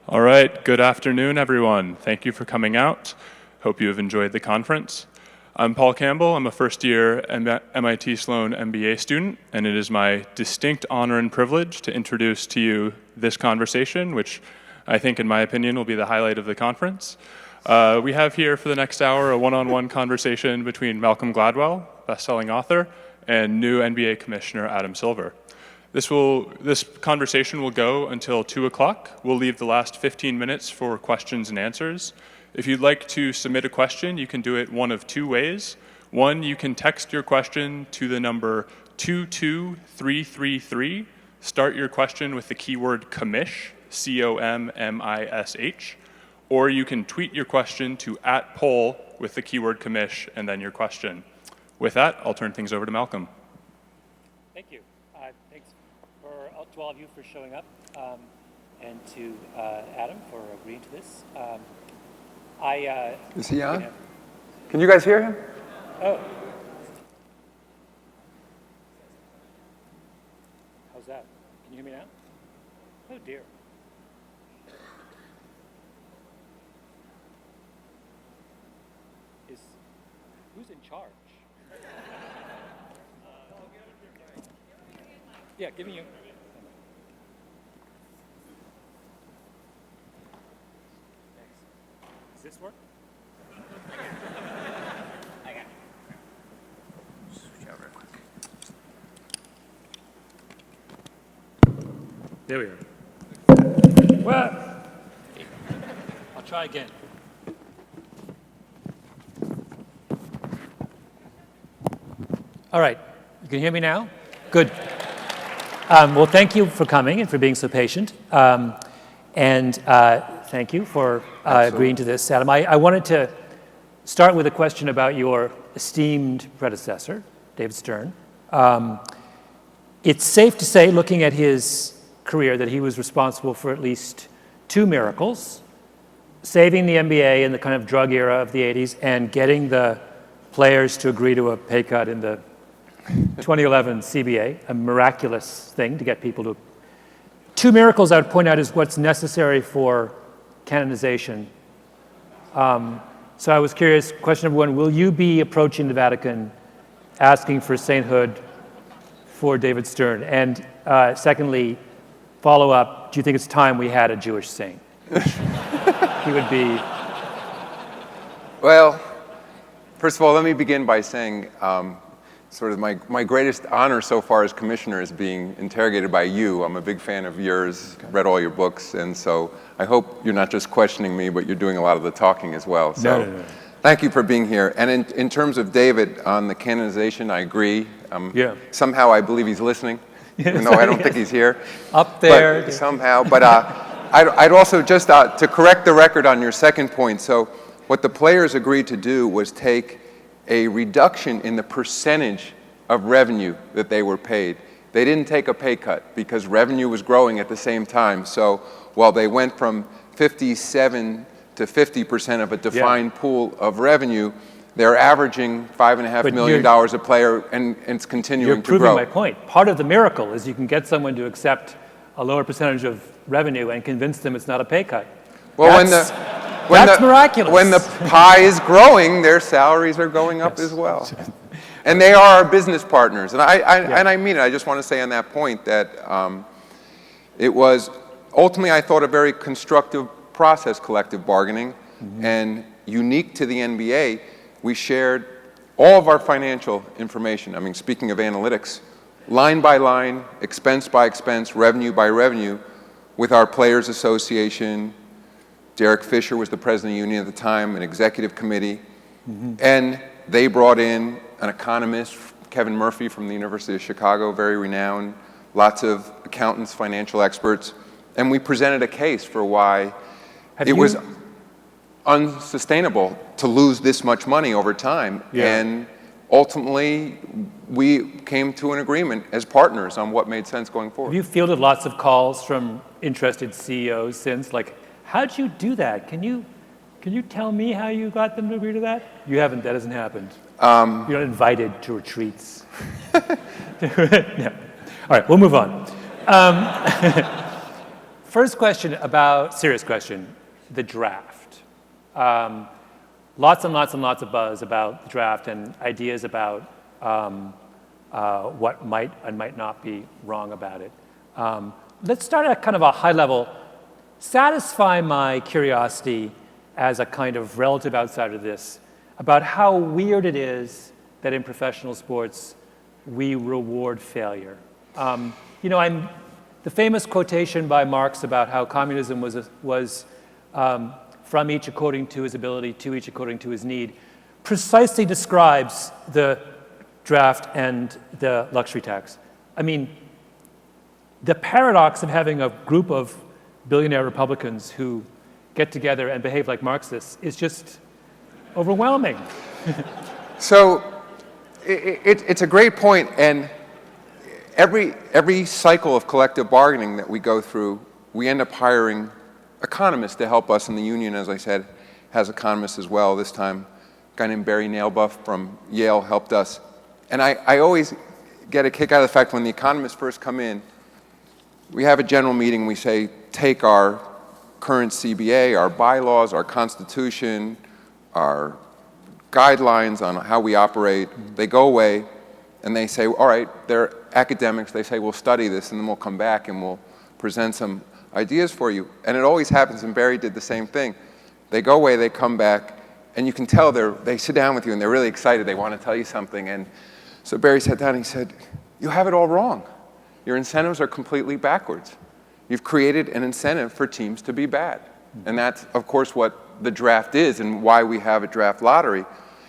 All right, good afternoon, everyone. Thank you for coming out. Hope you have enjoyed the conference. I'm Paul Campbell. I'm a first-year MIT Sloan MBA student, and it is my distinct honor and privilege to introduce to you this conversation, which I think, in my opinion, will be the highlight of the conference. We have here for the next hour a one-on-one conversation between Malcolm Gladwell, best-selling author, and new NBA Commissioner Adam Silver. This conversation will go until 2 o'clock. We'll leave the last 15 minutes for questions and answers. If you'd like to submit a question, you can do it one of two ways. One, you can text your question to the number 22333. Start your question with the keyword commish, C-O-M-M-I-S-H. Or you can tweet your question to @poll with the keyword commish and then your question. With that, I'll turn things over to Malcolm. Thank you. Thanks to all of you for showing up, and to Adam for agreeing to this. Is he on? Can you guys hear him? Oh. How's that? Can you hear me now? Oh dear. Who's in charge? Yeah, give me you. Does this work? I got it. Switch out real quick. There we are. Well, I'll try again. All right, you can hear me now? Good. Well, thank you for coming and for being so patient. Thank you for agreeing to this, Adam. I wanted to start with a question about your esteemed predecessor, David Stern. It's safe to say, looking at his career, that he was responsible for at least two miracles: saving the NBA in the kind of drug era of the 80s and getting the players to agree to a pay cut in the 2011 CBA, a miraculous thing to get people to. Two miracles I would point out is what's necessary for canonization. So I was curious, question number one, will you be approaching the Vatican asking for sainthood for David Stern? And secondly, follow up, do you think it's time we had a Jewish saint? He would be. Well, first of all, let me begin by saying sort of my greatest honor so far as commissioner is being interrogated by you. I'm a big fan of yours, read all your books, and so I hope you're not just questioning me, but you're doing a lot of the talking as well. So No. Thank you for being here. And in terms of David, on the canonization, I agree. Yeah. Somehow I believe he's listening, even though I don't think he's here. Up there. But somehow. But I'd also just, to correct the record on your second point, so what the players agreed to do was take a reduction in the percentage of revenue that they were paid. They didn't take a pay cut because revenue was growing at the same time. So while they went from 57 to 50% of a defined pool of revenue, they're averaging $5.5 million a player, and it's continuing to grow. You're proving my point. Part of the miracle is you can get someone to accept a lower percentage of revenue and convince them it's not a pay cut. Well, that's miraculous. When the pie is growing, their salaries are going up as well. And they are our business partners. And I mean it. I just want to say on that point that it was ultimately, I thought, a very constructive process, collective bargaining. Mm-hmm. And unique to the NBA, we shared all of our financial information. I mean, speaking of analytics, line by line, expense by expense, revenue by revenue, with our Players Association. Derek Fisher was the president of the union at the time, an executive committee. Mm-hmm. And they brought in an economist, Kevin Murphy from the University of Chicago, very renowned, lots of accountants, financial experts. And we presented a case for why it was unsustainable to lose this much money over time. Yeah. And ultimately, we came to an agreement as partners on what made sense going forward. Have you fielded lots of calls from interested CEOs since, like, how'd you do that? Can you tell me how you got them to agree to that? You haven't, that hasn't happened. You're not invited to retreats. No. All right, we'll move on. First question about, serious question, the draft. Lots and lots and lots of buzz about the draft and ideas about what might and might not be wrong about it. Let's start at kind of a high level. Satisfy my curiosity as a kind of relative outsider to this about how weird it is that in professional sports we reward failure. You know, the famous quotation by Marx about how communism was from each according to his ability, to each according to his need, precisely describes the draft and the luxury tax. I mean, the paradox of having a group of billionaire Republicans who get together and behave like Marxists is just overwhelming. So it's a great point, and every cycle of collective bargaining that we go through, we end up hiring economists to help us, and the union, as I said, has economists as well. This time, a guy named Barry Nailbuff from Yale helped us. And I always get a kick out of the fact when the economists first come in, we have a general meeting, we say, take our current CBA, our bylaws, our constitution, our guidelines on how we operate. They go away and they say, all right, they're academics. They say, we'll study this and then we'll come back and we'll present some ideas for you. And it always happens, and Barry did the same thing. They go away, they come back, and you can tell they sit down with you and they're really excited. They want to tell you something. And so Barry sat down and he said, you have it all wrong. Your incentives are completely backwards. You've created an incentive for teams to be bad. And that's, of course, what the draft is and why we have a draft lottery.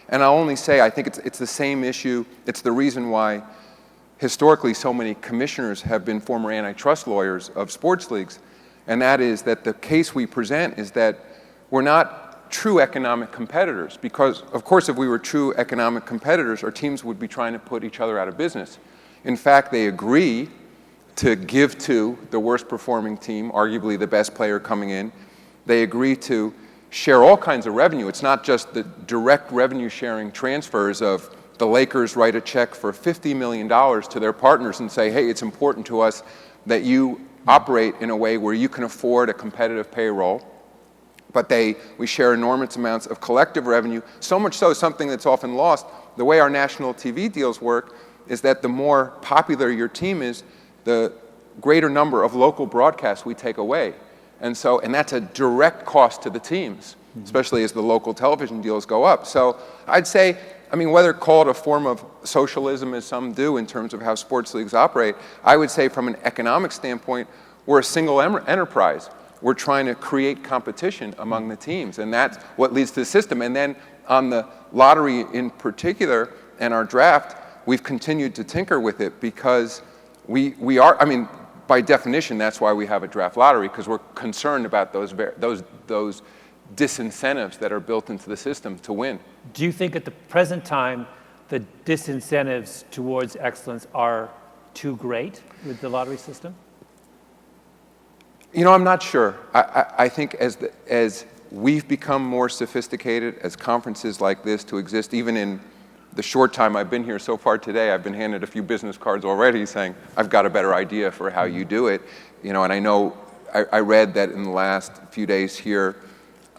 And I'll only say, I think it's the same issue. It's the reason why historically so many commissioners have been former antitrust lawyers of sports leagues. And that is that the case we present is that we're not true economic competitors. Because, of course, if we were true economic competitors, our teams would be trying to put each other out of business. In fact, they agree to give to the worst performing team, arguably the best player coming in. They agree to share all kinds of revenue. It's not just the direct revenue sharing transfers of the Lakers write a check for $50 million to their partners and say, hey, it's important to us that you operate in a way where you can afford a competitive payroll. But we share enormous amounts of collective revenue, so much so, something that's often lost. The way our national TV deals work is that the more popular your team is, the greater number of local broadcasts we take away. And that's a direct cost to the teams, especially as the local television deals go up. So I'd say, I mean, whether called a form of socialism, as some do in terms of how sports leagues operate, I would say from an economic standpoint, we're a single enterprise. We're trying to create competition among the teams, and that's what leads to the system. And then on the lottery in particular and our draft, we've continued to tinker with it because we are, I mean, by definition, that's why we have a draft lottery, because we're concerned about those disincentives that are built into the system to win. Do you think at the present time the disincentives towards excellence are too great with the lottery system? You know, I'm not sure. I think as we've become more sophisticated, as conferences like this to exist, even in the short time I've been here so far today, I've been handed a few business cards already saying, I've got a better idea for how you do it. You know, and I know, I read that in the last few days here,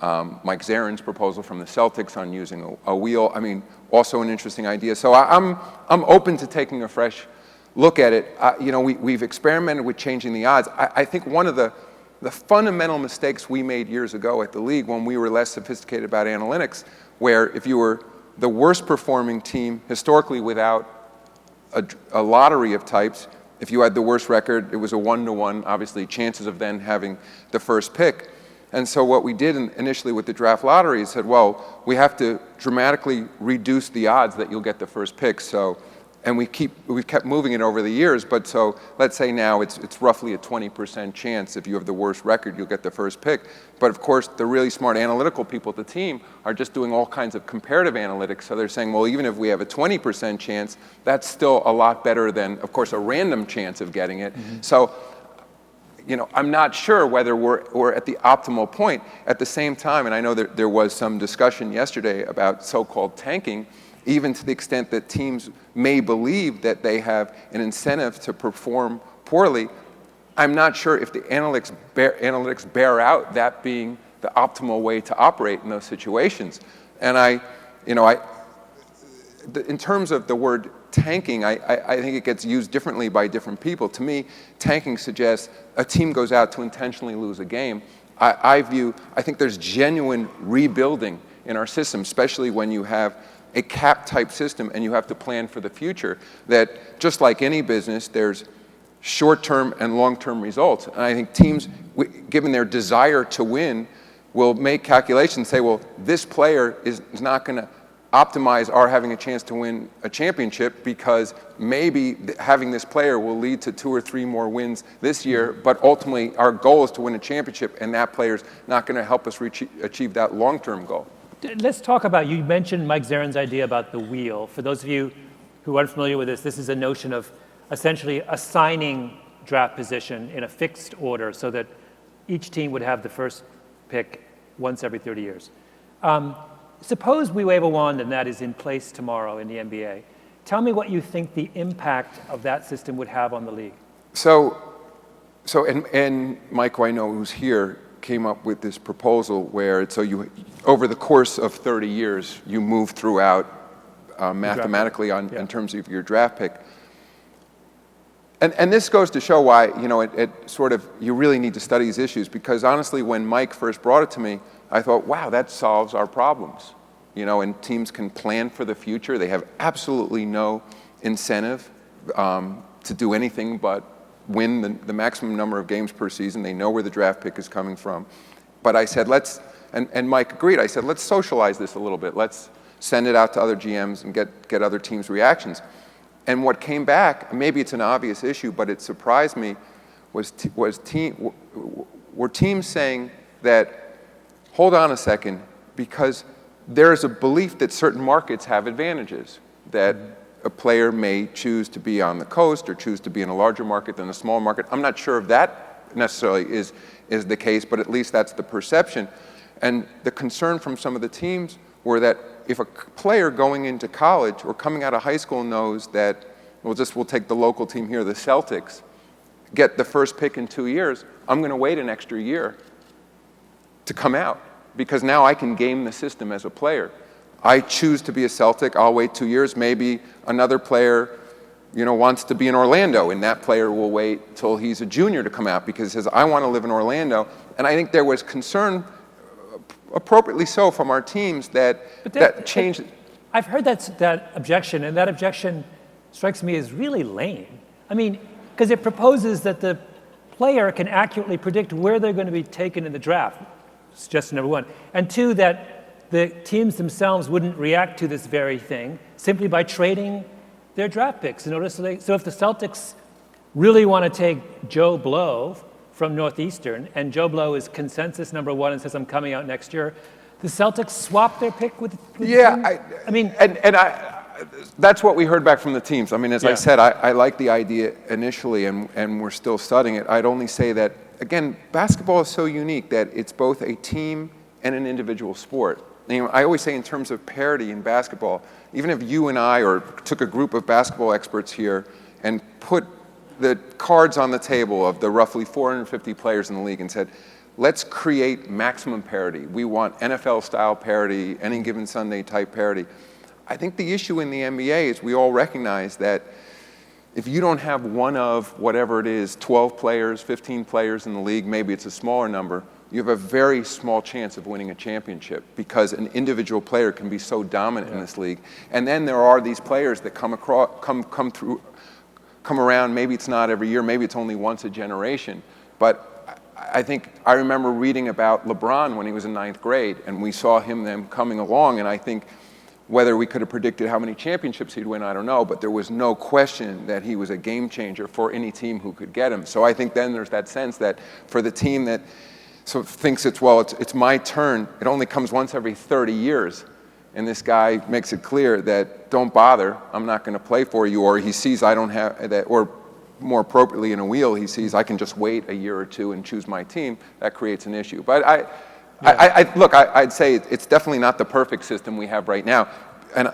Mike Zarin's proposal from the Celtics on using a wheel, I mean, also an interesting idea. So I'm open to taking a fresh look at it. You know, we've experimented with changing the odds. I think one of the fundamental mistakes we made years ago at the league when we were less sophisticated about analytics, where if you were the worst performing team historically without a lottery of types, if you had the worst record, it was a 1-to-1, obviously, chances of then having the first pick. And so what we did initially with the draft lottery is said, well, we have to dramatically reduce the odds that you'll get the first pick. So, and we've kept moving it over the years, but so let's say now it's roughly a 20% chance if you have the worst record, you'll get the first pick. But of course, the really smart analytical people at the team are just doing all kinds of comparative analytics. So they're saying, well, even if we have a 20% chance, that's still a lot better than, of course, a random chance of getting it. Mm-hmm. So, you know, I'm not sure whether we're at the optimal point. At the same time, and I know that there was some discussion yesterday about so-called tanking, even to the extent that teams may believe that they have an incentive to perform poorly, I'm not sure if the analytics bear out that being the optimal way to operate in those situations. And in terms of the word tanking, I think it gets used differently by different people. To me, tanking suggests a team goes out to intentionally lose a game. I think there's genuine rebuilding in our system, especially when you have a cap-type system and you have to plan for the future, that just like any business, there's short-term and long-term results. And I think teams, given their desire to win, will make calculations, say, well, this player is not going to optimize our having a chance to win a championship because maybe having this player will lead to 2 or 3 more wins this year, but ultimately our goal is to win a championship, and that player's not going to help us achieve that long-term goal. Let's talk about, you mentioned Mike Zarin's idea about the wheel. For those of you who aren't familiar with this is a notion of essentially assigning draft position in a fixed order so that each team would have the first pick once every 30 years. Suppose we wave a wand and that is in place tomorrow in the NBA. Tell me what you think the impact of that system would have on the league. And Mike, who I know who's here, came up with this proposal where you, over the course of 30 years, you move throughout mathematically in terms of your draft pick. And this goes to show why, you really need to study these issues, because honestly, when Mike first brought it to me, I thought, wow, that solves our problems. And teams can plan for the future. They have absolutely no incentive to do anything but win the maximum number of games per season. They know where the draft pick is coming from. But I said, and Mike agreed, I said, let's socialize this a little bit. Let's send it out to other GMs and get other teams' reactions. And what came back, maybe it's an obvious issue, but it surprised me, were teams saying that, hold on a second, because there is a belief that certain markets have advantages, that a player may choose to be on the coast or choose to be in a larger market than a small market. I'm not sure if that necessarily is the case, but at least that's the perception. And the concern from some of the teams were that if a player going into college or coming out of high school knows that, we'll take the local team here, the Celtics, get the first pick in 2 years, I'm going to wait an extra year to come out, because now I can game the system as a player. I choose to be a Celtic, I'll wait 2 years. Maybe another player wants to be in Orlando, and that player will wait till he's a junior to come out because he says, I want to live in Orlando. And I think there was concern, appropriately so, from our teams that changed. I've heard that objection, and that objection strikes me as really lame. I mean, because it proposes that the player can accurately predict where they're going to be taken in the draft. Suggestion number one. And two, that the teams themselves wouldn't react to this very thing simply by trading their draft picks. So if the Celtics really want to take Joe Blow from Northeastern, and Joe Blow is consensus number one and says, I'm coming out next year, the Celtics swap their pick with yeah, that's what we heard back from the teams. I mean, as I said, I like the idea initially, and we're still studying it. I'd only say that, again, basketball is so unique that it's both a team and an individual sport. I always say in terms of parity in basketball, even if you and I took a group of basketball experts here and put the cards on the table of the roughly 450 players in the league and said, let's create maximum parity. We want NFL-style parity, any given Sunday type parity. I think the issue in the NBA is we all recognize that if you don't have one of whatever it is, 12 players, 15 players in the league, maybe it's a smaller number, you have a very small chance of winning a championship because an individual player can be so dominant in this league. And then there are these players that come around, maybe it's not every year, maybe it's only once a generation. But I think I remember reading about LeBron when he was in 9th grade, and we saw him then coming along, and I think whether we could have predicted how many championships he'd win, I don't know, but there was no question that he was a game changer for any team who could get him. So I think then there's that sense that for the team that thinks it's my turn, it only comes once every 30 years, and this guy makes it clear that don't bother, I'm not going to play for you, or he sees I don't have that, or more appropriately in a wheel, he sees I can just wait a year or two and choose my team. That creates an issue. But I'd say it's definitely not the perfect system we have right now, and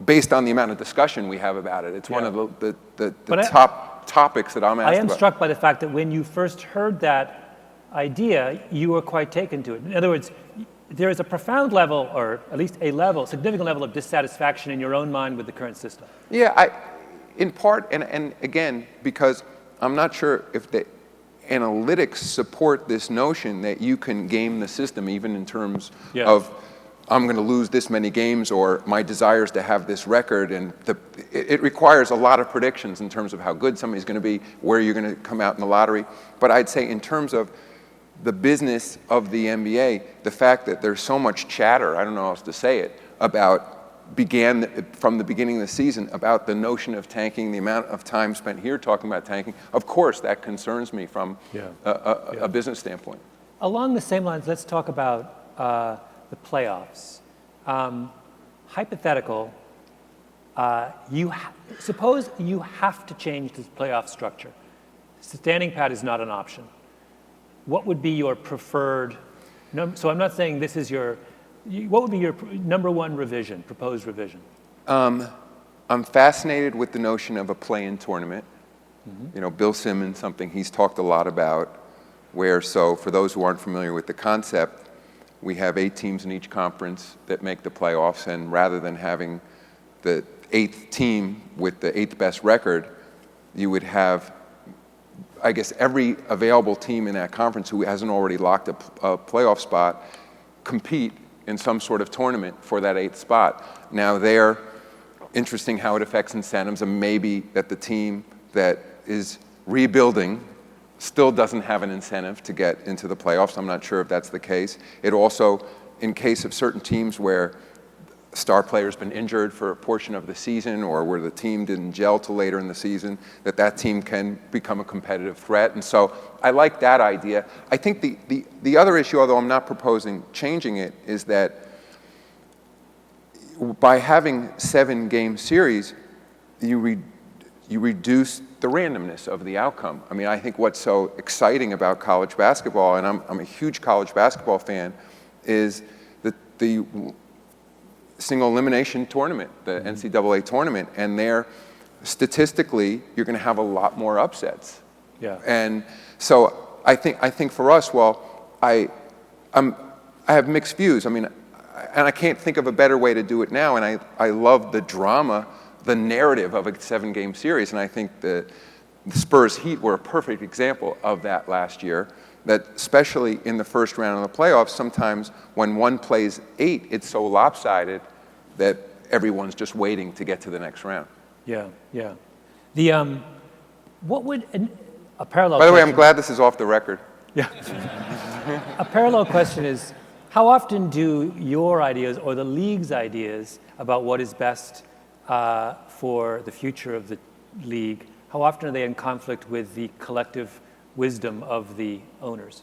based on the amount of discussion we have about it, it's one of the top topics that I'm asked about. I am struck by the fact that when you first heard that idea, you were quite taken to it. In other words, there is a profound level, or at least a significant level of dissatisfaction in your own mind with the current system. Yeah, in part, and again, because I'm not sure if the analytics support this notion that you can game the system even in terms of I'm going to lose this many games, or my desire is to have this record, and it requires a lot of predictions in terms of how good somebody's going to be, where you're going to come out in the lottery. But I'd say in terms of the business of the NBA, the fact that there's so much chatter, I don't know how else to say it, from the beginning of the season about the notion of tanking, the amount of time spent here talking about tanking, of course that concerns me from a business standpoint. Along the same lines, let's talk about the playoffs. Hypothetical, suppose you have to change the playoff structure. Standing pat is not an option. What would be your preferred, so I'm not saying this is what would be your number one revision, proposed revision? I'm fascinated with the notion of a play-in tournament. You know, Bill Simmons, something he's talked a lot about, so for those who aren't familiar with the concept, we have 8 teams in each conference that make the playoffs, and rather than having the 8th team with the 8th best record, you would have, I guess, every available team in that conference who hasn't already locked a playoff spot compete in some sort of tournament for that 8th spot. Now, interesting how it affects incentives, and maybe that the team that is rebuilding still doesn't have an incentive to get into the playoffs. I'm not sure if that's the case. It also, in case of certain teams where star player's been injured for a portion of the season, or where the team didn't gel till later in the season, that team can become a competitive threat. And so I like that idea. I think the other issue, although I'm not proposing changing it, is that by having 7-game series, you reduce the randomness of the outcome. I mean, I think what's so exciting about college basketball, and I'm a huge college basketball fan, is the single elimination tournament, the NCAA tournament, and there, statistically, you're going to have a lot more upsets. Yeah. And so I think for us, I have mixed views. I mean, and I can't think of a better way to do it now. And I love the drama, the narrative of a 7-game series, and I think the Spurs Heat were a perfect example of that last year. That especially in the first round of the playoffs, sometimes when one plays 8, it's so lopsided that everyone's just waiting to get to the next round. Yeah. What would a parallel? By the way, I'm glad this is off the record. Yeah. A parallel question is, how often do your ideas or the league's ideas about what is best for the future of the league, how often are they in conflict with the collective wisdom of the owners?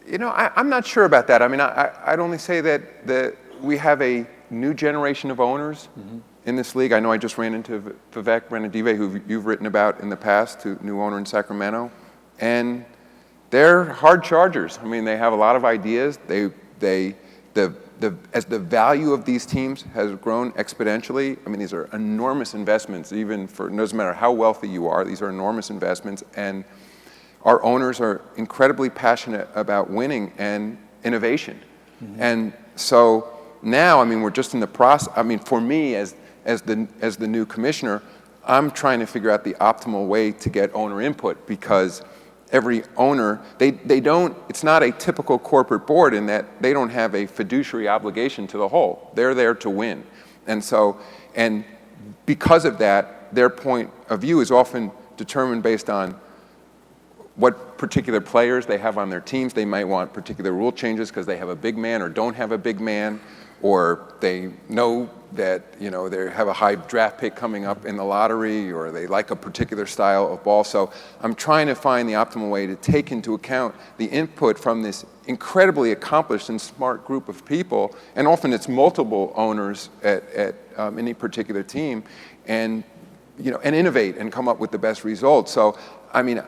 You know, I'm not sure about that. I mean, I'd only say that we have a new generation of owners in this league. I know I just ran into Vivek Ranadive, who you've written about in the past, new owner in Sacramento, and they're hard chargers. I mean, they have a lot of ideas. As the value of these teams has grown exponentially, I mean, these are enormous investments, even for, it doesn't matter how wealthy you are, these are enormous investments, and our owners are incredibly passionate about winning and innovation. And so now, I mean, we're just in the process. I mean, for me, as the new commissioner, I'm trying to figure out the optimal way to get owner input, because every owner, it's not a typical corporate board in that they don't have a fiduciary obligation to the whole. They're there to win. And because of that, their point of view is often determined based on what particular players they have on their teams. They might want particular rule changes because they have a big man or don't have a big man, or they know that, you know, they have a high draft pick coming up in the lottery, or they like a particular style of ball. So I'm trying to find the optimal way to take into account the input from this incredibly accomplished and smart group of people, and often it's multiple owners at any particular team, and, you know, and innovate and come up with the best results. So, I mean,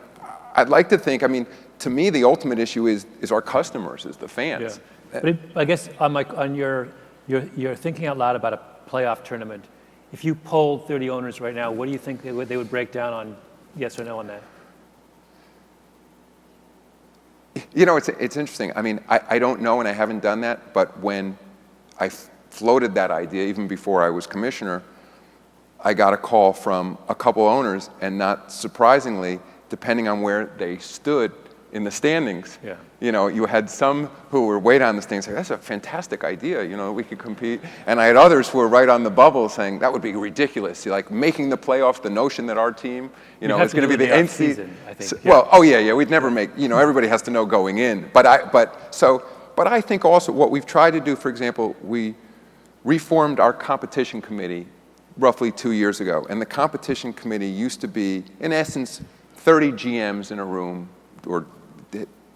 I'd like to think, I mean, to me, the ultimate issue is our customers, is the fans. Yeah. But I guess on you're thinking out loud about a playoff tournament. if you polled 30 owners right now, what do you think they would break down on yes or no on that? You know, it's interesting. I mean, I don't know, and I haven't done that, but when I floated that idea, even before I was commissioner, I got a call from a couple owners, and not surprisingly, depending on where they stood in the standings, yeah. you know, you had some who were way down the standings saying, that's a fantastic idea, you know, we could compete. And I had others who were right on the bubble saying, that would be ridiculous. Like making the playoffs, the notion that our team, you know, is going to be the NCAA. I think. So, well, oh yeah, we'd never make, you know, everybody has to know going in. But I think also what we've tried to do, for example, we reformed our competition committee roughly 2 years ago. And the competition committee used to be, in essence, 30 GMs in a room, or,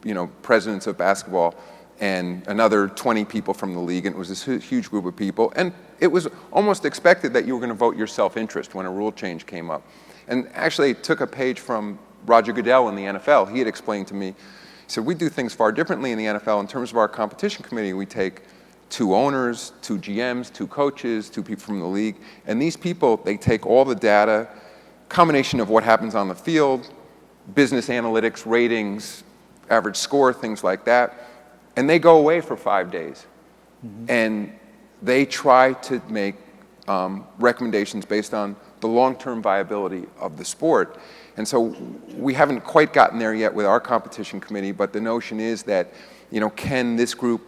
you know, presidents of basketball, and another 20 people from the league, and it was this huge group of people. And it was almost expected that you were going to vote your self-interest when a rule change came up. And actually, it took a page from Roger Goodell in the NFL. He had explained to me, he said, we do things far differently in the NFL. In terms of our competition committee, we take 2 owners, 2 GMs, 2 coaches, 2 people from the league. And these people, they take all the data, combination of what happens on the field, business analytics, ratings, average score, things like that, and they go away for 5 days. Mm-hmm. And they try to make recommendations based on the long-term viability of the sport. And so we haven't quite gotten there yet with our competition committee, but the notion is that, you know, can this group,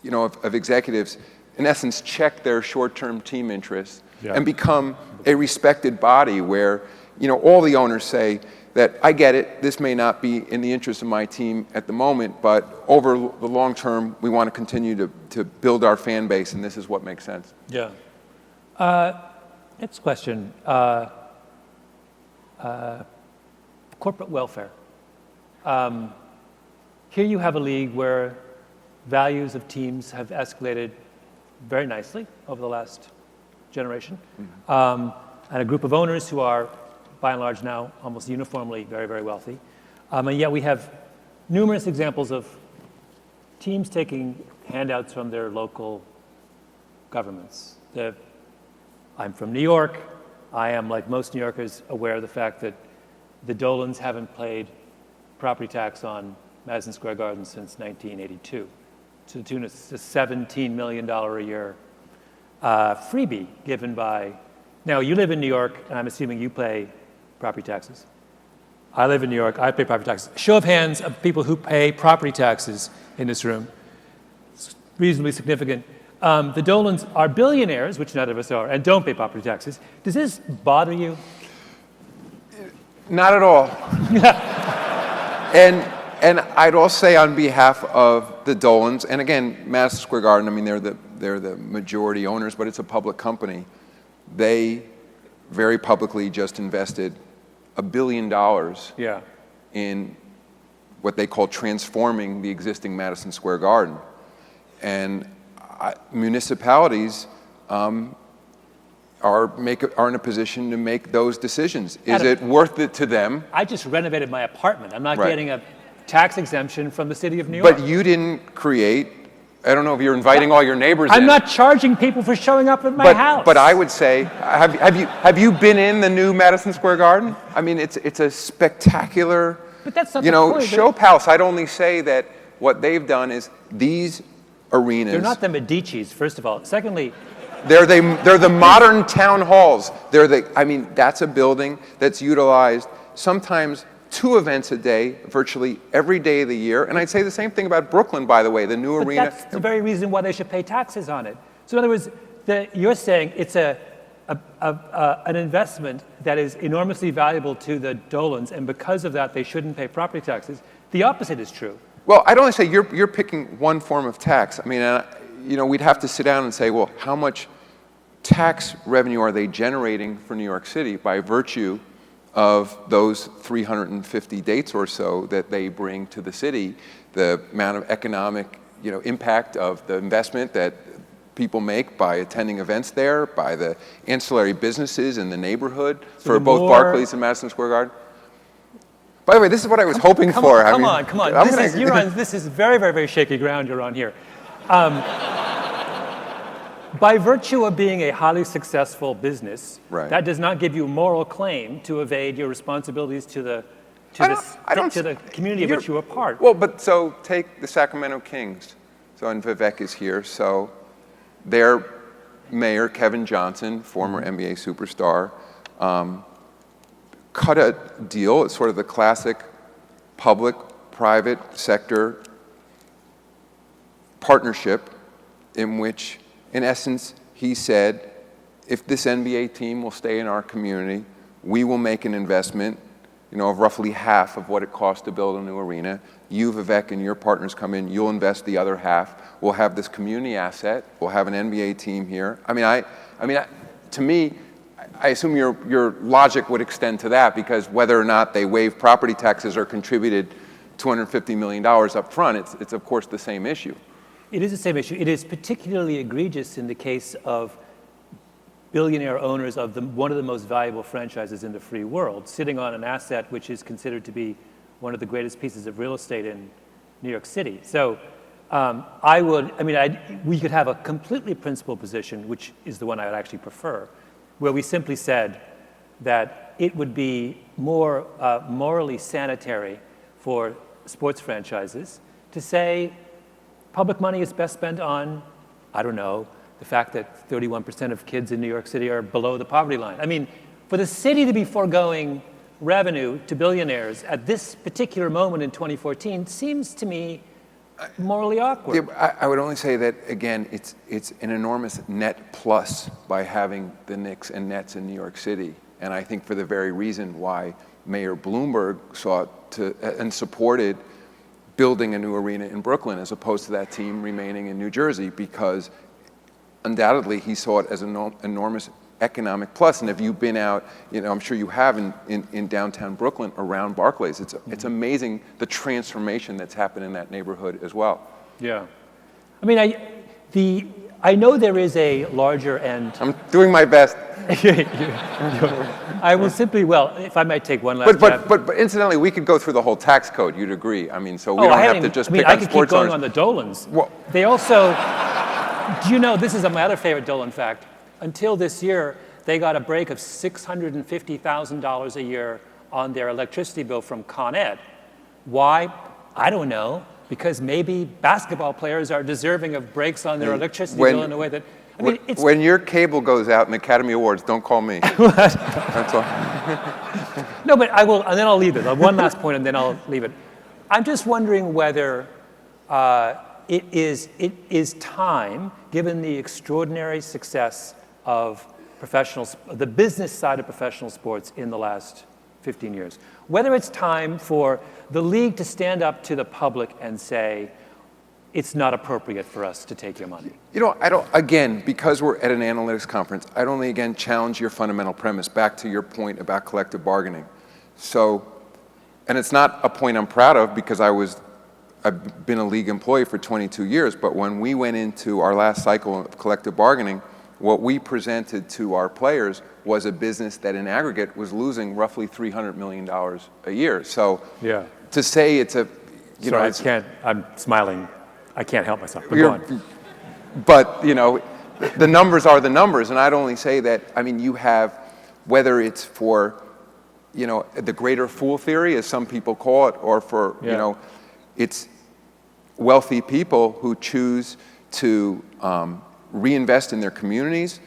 you know, of executives, in essence, check their short-term team interests and become a respected body where, you know, all the owners say that, I get it, this may not be in the interest of my team at the moment, but over the long term, we want to continue to build our fan base, and this is what makes sense. Yeah. Next question. Corporate welfare. Here you have a league where values of teams have escalated very nicely over the last generation. Mm-hmm. And a group of owners who are, by and large now, almost uniformly very, very wealthy. And yet we have numerous examples of teams taking handouts from their local governments. I'm from New York. I am, like most New Yorkers, aware of the fact that the Dolans haven't paid property tax on Madison Square Garden since 1982, to the tune of $17 million a year freebie given by, now you live in New York, and I'm assuming you pay property taxes. I live in New York, I pay property taxes. Show of hands of people who pay property taxes in this room. It's reasonably significant. The Dolans are billionaires, which none of us are, and don't pay property taxes. Does this bother you? Not at all. And I'd also say on behalf of the Dolans, and again, Madison Square Garden, I mean, they're the majority owners, but it's a public company. They very publicly just invested $1 billion in what they call transforming the existing Madison Square Garden. And municipalities are in a position to make those decisions. Is it worth it to them? I just renovated my apartment. I'm not getting a tax exemption from the city of New York. But you didn't create, I don't know if you're inviting all your neighbors in. I'm not charging people for showing up at my house. But I would say, have you been in the new Madison Square Garden? I mean, it's a spectacular, but that's not you know, the point, show palace. I'd only say that what they've done is these arenas. They're not the Medicis, first of all. Secondly, they're the modern town halls. I mean, that's a building that's utilized sometimes 2 events a day, virtually every day of the year. And I'd say the same thing about Brooklyn, by the way, the new arena. That's the very reason why they should pay taxes on it. So in other words, you're saying it's an investment that is enormously valuable to the Dolans, and because of that, they shouldn't pay property taxes. The opposite is true. Well, I'd only say you're picking one form of tax. I mean, you know, we'd have to sit down and say, well, how much tax revenue are they generating for New York City by virtue of those 350 dates or so that they bring to the city, the amount of economic, you know, impact of the investment that people make by attending events there, by the ancillary businesses in the neighborhood for both Barclays and Madison Square Garden. By the way, this is what I was hoping for. Come on. This is very, very, very shaky ground you're on here. by virtue of being a highly successful business, Right. that does not give you moral claim to evade your responsibilities to the community of which you are part. Well, but so take the Sacramento Kings. So, and Vivek is here. So their mayor, Kevin Johnson, former NBA superstar, cut a deal. It's sort of the classic public-private sector partnership in which, in essence, he said, if this NBA team will stay in our community, we will make an investment, of roughly half of what it costs to build a new arena. You, Vivek, and your partners come in, you'll invest the other half. We'll have this community asset. We'll have an NBA team here. To me, I assume your logic would extend to that, because whether or not they waive property taxes or contributed $250 million up front, it's of course the same issue. It is the same issue. It is particularly egregious in the case of billionaire owners of one of the most valuable franchises in the free world, sitting on an asset which is considered to be one of the greatest pieces of real estate in New York City. So we could have a completely principled position, which is the one I would actually prefer, where we simply said that it would be more morally sanitary for sports franchises to say public money is best spent on, I don't know, the fact that 31% of kids in New York City are below the poverty line. I mean, for the city to be foregoing revenue to billionaires at this particular moment in 2014 seems to me morally awkward. Yeah, I would only say that, again, it's an enormous net plus by having the Knicks and Nets in New York City. And I think for the very reason why Mayor Bloomberg sought to and supported building a new arena in Brooklyn as opposed to that team remaining in New Jersey, because undoubtedly he saw it as an enormous economic plus. And if you've been out, I'm sure you have in downtown Brooklyn around Barclays, it's amazing the transformation that's happened in that neighborhood as well. Yeah. I mean, I know there is a larger end. I'm doing my best. I will simply, if I might take one last but incidentally, we could go through the whole tax code, you'd agree. I mean, so we don't have to just pick on sports owners. I could keep going on the Dolans. Well, they also, do you know, this is my other favorite Dolan fact. Until this year, they got a break of $650,000 a year on their electricity bill from Con Ed. Why? I don't know. Because maybe basketball players are deserving of breaks on their electricity bill in a way that, when your cable goes out in Academy Awards, don't call me. That's all. No, but I will, and then I'll leave it. One last point, and then I'll leave it. I'm just wondering whether it is time, given the extraordinary success of the business side of professional sports in the last 15 years, whether it's time for the league to stand up to the public and say, it's not appropriate for us to take your money. Again, because we're at an analytics conference, I'd only again challenge your fundamental premise back to your point about collective bargaining. So, and it's not a point I'm proud of, because I've been a league employee for 22 years, but when we went into our last cycle of collective bargaining, what we presented to our players was a business that in aggregate was losing roughly $300 million a year. So yeah. To say it's a, I'm smiling. I can't help myself. Go on. But, the numbers are the numbers. And I'd only say that, you have, whether it's for, the greater fool theory, as some people call it, or for, it's wealthy people who choose to reinvest in their communities,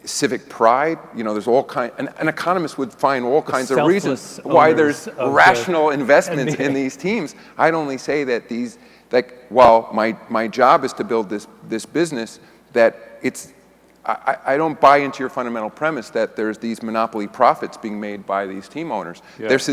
civic pride, there's all kinds, an economist would find all kinds of reasons why there's rational investments in these teams. I'd only say that while my job is to build this business, that I don't buy into your fundamental premise that there's these monopoly profits being made by these team owners. Yeah. This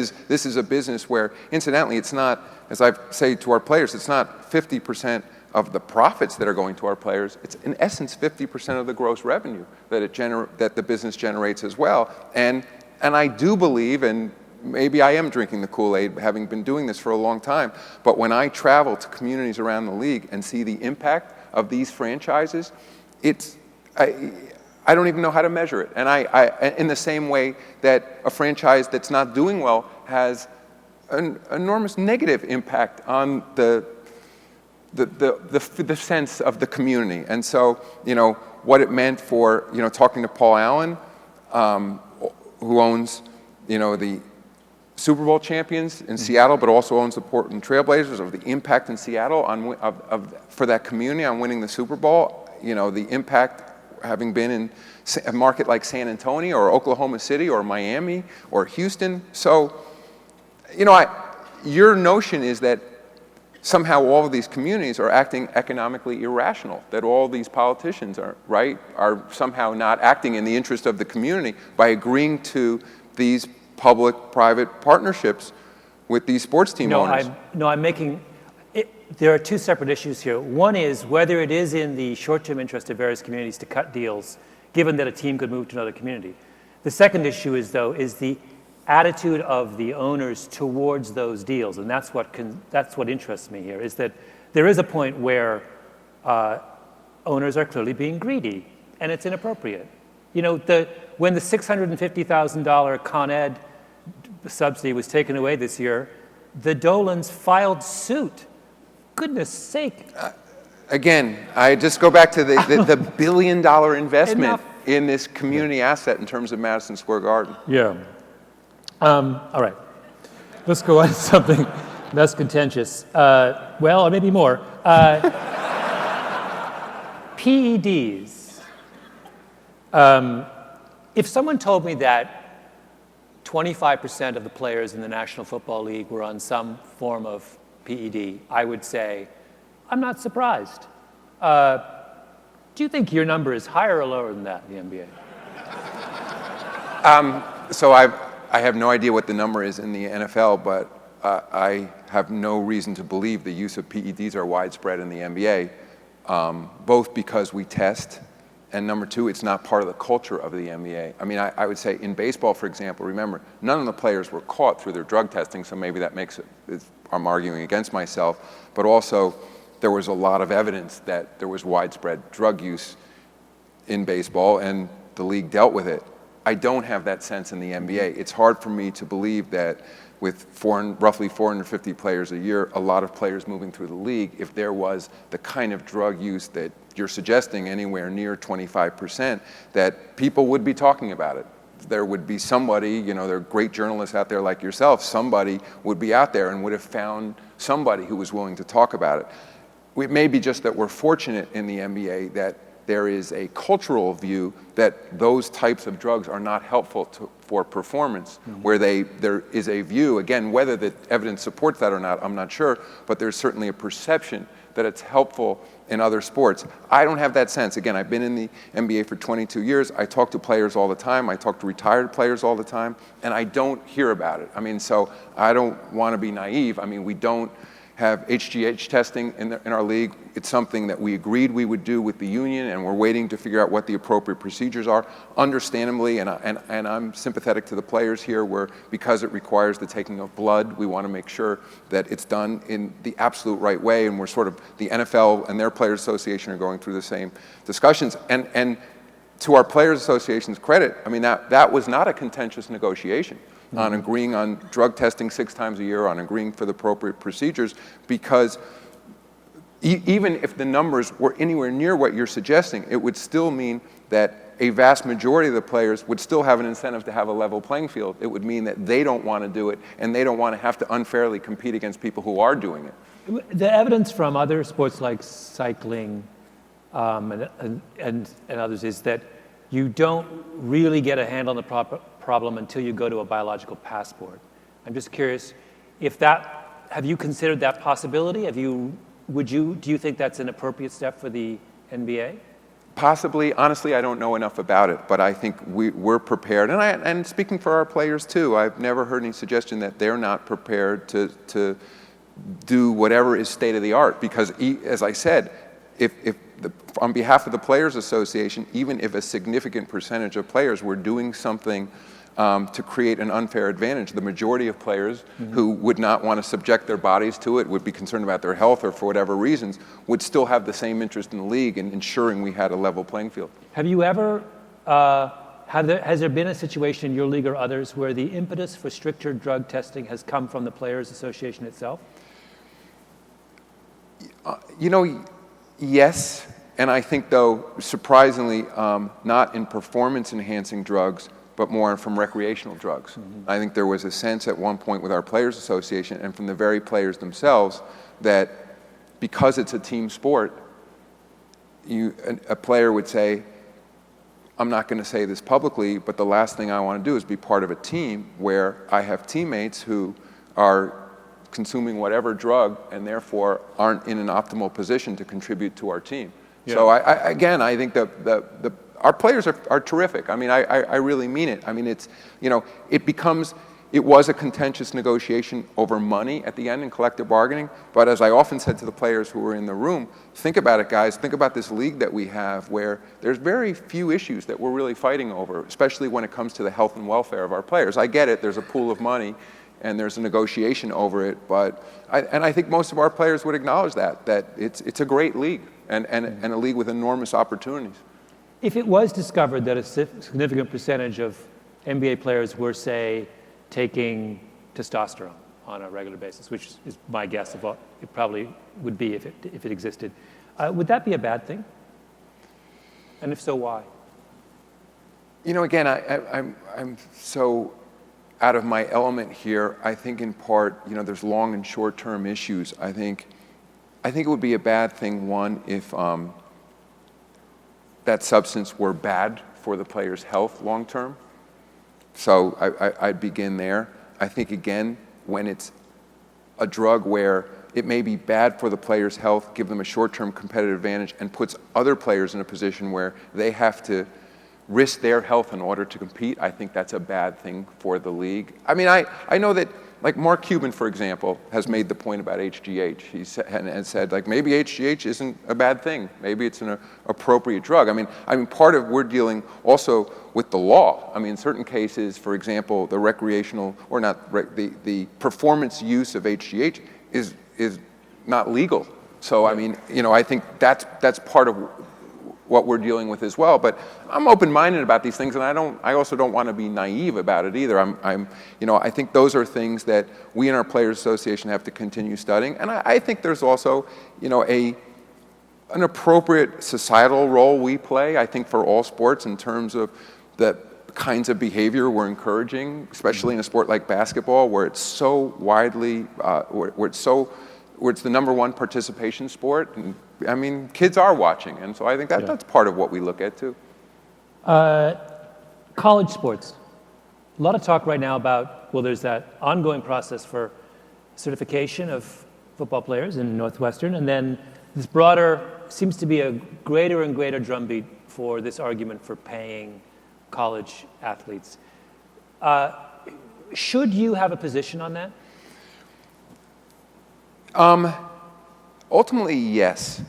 is a business where, incidentally, it's not, as I say to our players, it's not 50% of the profits that are going to our players. It's in essence 50% of the gross revenue that the business generates as well. And I do believe, and maybe I am drinking the Kool-Aid, having been doing this for a long time, but when I travel to communities around the league and see the impact of these franchises, I don't even know how to measure it. And I in the same way that a franchise that's not doing well has an enormous negative impact on the sense of the community. And so, what it meant for, talking to Paul Allen, who owns, the Super Bowl champions in Seattle, but also owns the Portland Trailblazers, of the impact in Seattle for that community on winning the Super Bowl. The impact having been in a market like San Antonio or Oklahoma City or Miami or Houston. So, your notion is that somehow all of these communities are acting economically irrational, that all these politicians are somehow not acting in the interest of the community by agreeing to these public-private partnerships with these sports team owners. I'm making it. There are two separate issues here. One is whether it is in the short-term interest of various communities to cut deals, given that a team could move to another community. The second issue is the attitude of the owners towards those deals, and that's what interests me here, is that there is a point where owners are clearly being greedy, and it's inappropriate. When the $650,000 Con Ed subsidy was taken away this year, the Dolans filed suit. Goodness sake. Again, I just go back to the billion-dollar investment in this community asset in terms of Madison Square Garden. Yeah. All right. Let's go on to something less contentious. Or maybe more. PEDs. If someone told me that 25% of the players in the National Football League were on some form of PED, I would say, I'm not surprised. Do you think your number is higher or lower than that in the NBA? So I have no idea what the number is in the NFL, but I have no reason to believe the use of PEDs are widespread in the NBA, both because we test, and number two, it's not part of the culture of the NBA. I mean, I would say in baseball, for example, remember, none of the players were caught through their drug testing, so maybe that makes it, I'm arguing against myself, but also there was a lot of evidence that there was widespread drug use in baseball, and the league dealt with it. I don't have that sense in the NBA. It's hard for me to believe that with roughly 450 players a year, a lot of players moving through the league, if there was the kind of drug use that you're suggesting, anywhere near 25%, that people would be talking about it. There would be somebody, there are great journalists out there like yourself, somebody would be out there and would have found somebody who was willing to talk about it. It may be just that we're fortunate in the NBA that there is a cultural view that those types of drugs are not helpful for performance, where there is a view, again, whether the evidence supports that or not, I'm not sure, but there's certainly a perception that it's helpful in other sports. I don't have that sense. Again, I've been in the NBA for 22 years. I talk to players all the time. I talk to retired players all the time, and I don't hear about it. I mean, so I don't want to be naive. I mean, we don't have HGH testing in our league. It's something that we agreed we would do with the union, and we're waiting to figure out what the appropriate procedures are. Understandably, and I'm sympathetic to the players here, where because it requires the taking of blood, we want to make sure that it's done in the absolute right way, and we're sort of, the NFL and their Players Association are going through the same discussions. And to our Players Association's credit, I mean, that was not a contentious negotiation on agreeing on drug testing 6 times a year, on agreeing for the appropriate procedures, because even if the numbers were anywhere near what you're suggesting, it would still mean that a vast majority of the players would still have an incentive to have a level playing field. It would mean that they don't want to do it, and they don't want to have to unfairly compete against people who are doing it. The evidence from other sports like cycling and others is that you don't really get a handle on the problem until you go to a biological passport. I'm just curious, have you considered that possibility? Do you think that's an appropriate step for the NBA? Possibly. Honestly, I don't know enough about it, but I think we're prepared. And speaking for our players too, I've never heard any suggestion that they're not prepared to do whatever is state of the art. Because, as I said, on behalf of the Players Association, even if a significant percentage of players were doing something to create an unfair advantage, the majority of players who would not want to subject their bodies to it, would be concerned about their health or for whatever reasons, would still have the same interest in the league in ensuring we had a level playing field. Have you ever, has there been a situation in your league or others where the impetus for stricter drug testing has come from the Players Association itself? Yes, And I think, though, surprisingly, not in performance-enhancing drugs, but more from recreational drugs. I think there was a sense at one point with our Players Association and from the very players themselves that because it's a team sport, a player would say, I'm not going to say this publicly, but the last thing I want to do is be part of a team where I have teammates who are consuming whatever drug and therefore aren't in an optimal position to contribute to our team. Yeah. So again, I think our players are terrific. I mean, I really mean it. I mean, it's, it was a contentious negotiation over money at the end in collective bargaining, but as I often said to the players who were in the room, think about it, guys, think about this league that we have where there's very few issues that we're really fighting over, especially when it comes to the health and welfare of our players. I get it, there's a pool of money and there's a negotiation over it, but I think most of our players would acknowledge that it's a great league and a league with enormous opportunities. If it was discovered that a significant percentage of NBA players were, say, taking testosterone on a regular basis, which is my guess of what it probably would be if it existed, would that be a bad thing? And if so, why? Again, I'm so out of my element here. I think in part, there's long and short-term issues. I think it would be a bad thing, one, if that substance were bad for the player's health long-term. So I'd begin there. I think, again, when it's a drug where it may be bad for the player's health, give them a short-term competitive advantage, and puts other players in a position where they have to risk their health in order to compete, I think that's a bad thing for the league. I mean, I know that, like Mark Cuban, for example, has made the point about HGH. He said, like, maybe HGH isn't a bad thing. Maybe it's an appropriate drug. I mean, part of we're dealing also with the law. I mean, in certain cases, for example, the recreational, or not, the performance use of HGH is not legal. So, I mean, I think that's part of what we're dealing with as well. But I'm open-minded about these things, and I also don't want to be naive about it either. I think those are things that we in our Players Association have to continue studying. And I think there's also, an appropriate societal role we play, I think, for all sports in terms of the kinds of behavior we're encouraging, especially in a sport like basketball, where it's so widely, where it's the #1 participation sport. And, I mean, kids are watching, and so I think that's part of what we look at too. College sports. A lot of talk right now about, well, there's that ongoing process for certification of football players in Northwestern, and then this broader, seems to be a greater and greater drumbeat for this argument for paying college athletes. Should you have a position on that? Ultimately, yes.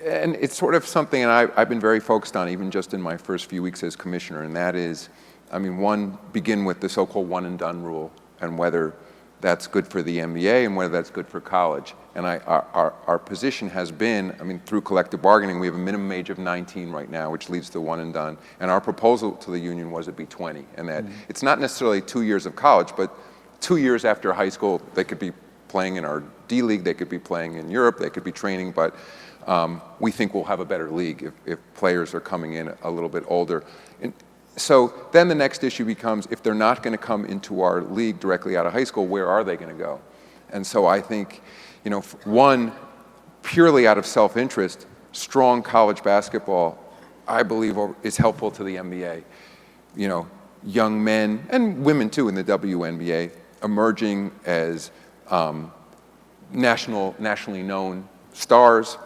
And it's sort of something I've been very focused on, even just in my first few weeks as commissioner, and that is, begin with the so-called one-and-done rule, and whether that's good for the NBA and whether that's good for college. And our position has been, through collective bargaining, we have a minimum age of 19 right now, which leads to one and done. And our proposal to the union was it be 20, and that it's not necessarily 2 years of college, but 2 years after high school, they could be playing in our D League, they could be playing in Europe, they could be training, but we think we'll have a better league if players are coming in a little bit older. And so then the next issue becomes, if they're not going to come into our league directly out of high school, where are they going to go? And so I think, one, purely out of self-interest, strong college basketball, I believe, is helpful to the NBA. Young men, and women too in the WNBA, emerging as nationally known stars,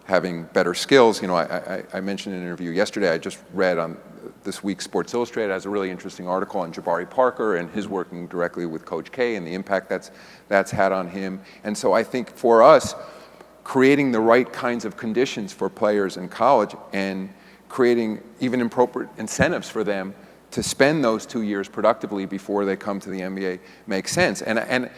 having better skills. I mentioned in an interview yesterday, I just read on this week's Sports Illustrated has a really interesting article on Jabari Parker and his working directly with Coach K and the impact that's had on him. And so I think for us, creating the right kinds of conditions for players in college and creating even appropriate incentives for them to spend those 2 years productively before they come to the NBA makes sense. And